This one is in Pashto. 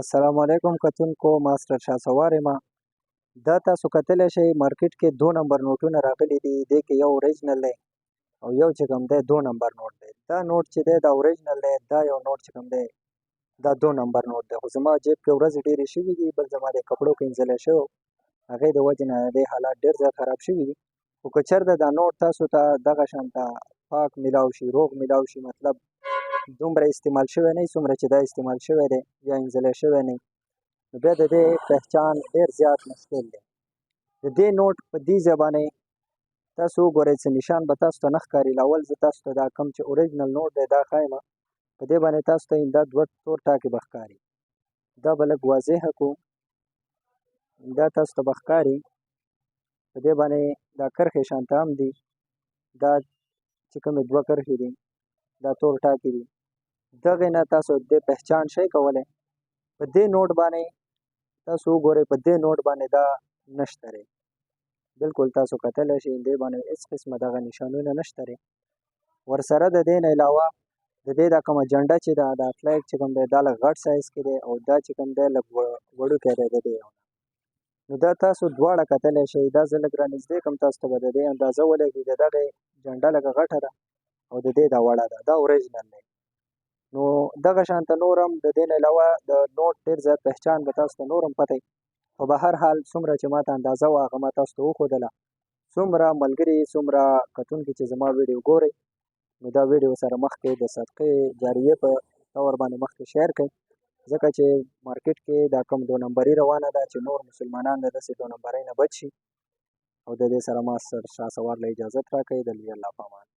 السلام علیکم کتونکو ماسټر شاه سوار یم. دا تاسو کتلی شئ مارکیټ کې 2 نمبر نوټونه راغلي دي. دې کې یو اوریجنل دی او یو چې کوم دی 2 نمبر نوټ دی. دا نوټ چې دی دا اوریجنل دی، دا یو نوټ چې کوم دی دا 2 نمبر نوټ دی. خو زما جیب کې ورځې ډېرې شوي دي، بل زما د کپړو کې انځلی شوی، هغې د وجې نه د حالات ډېر زیات خراب شوي دي. خو که چېرته دا نوټ تاسو ته دغه شانته پاک میلاو شي، روغ میلاو شي، مطلب دومره استعمال شوی نه وي څومره چې دا استعمال شوی دی یا انځلی شوی نه وي، نو بیا د دې پهچان ډېر زیات مشکل دی. د دې نوټ په دې ځای باندې تاسو وګورئ څه نشان به تاسو ته نه ښکاري. اول زه تاسو ته دا کوم چې اوریجنل نوټ دی دا ښایم، په دې باندې تاسو ته دا 2 تور ټاکې به ښکاري. دا به لږ واضحه کړو، دا تاسو ته به ښکاري. په دې باندې دا کرښې شانته هم دي، دا چې کومې 2 کرښې دي دا تور ټاکې دي. دغې نه تاسو د پهچان شئ کولی. په دې نوټ باندې تاسو وګورئ، په دې نوټ باندې دا نشته دی، بلکل تاسو کتلی شئ دې باندې هېڅ قسمه دغه نشانونه نشته دی. ورسره د دې نه علاوه د دې دا کومه جنډه چې ده دا فلیګ چې کوم دی دا لږ غټ سایز کې دی او دا چې کوم دی لږ وړوکی دی د دې نه. نو دا تاسو دواړه کتلی شئ. دا زه لږ رانږدې کړم تاسو ته به د دې اندازه ولګي. د دغې جنډه لږه غټه ده او د دې دا وړه ده، دا اوریجنل دی. نو دغه شانته نور هم د دې نه علاوه د نوټ ډېر زیات پهچان به تاسو ته نور هم پته وي. خو به هر حال څومره چې ما ته اندازه وه هغه ما تاسو ته وښودله. څومره ملګري څومره کتونکي چې زما ویډیو ګورئ، نو دا ویډیو سره مخکې د صدقې جاریې په طور باندې مخکې شیر کړئ، ځکه چې مارکیټ کې دا کوم 2 نمبري روانه ده چې نور مسلمانان د داسې 2 نمبرۍ نه بچ شي. او د دې سره ما شاه سوار له اجازت راکوئ. د الله په امان.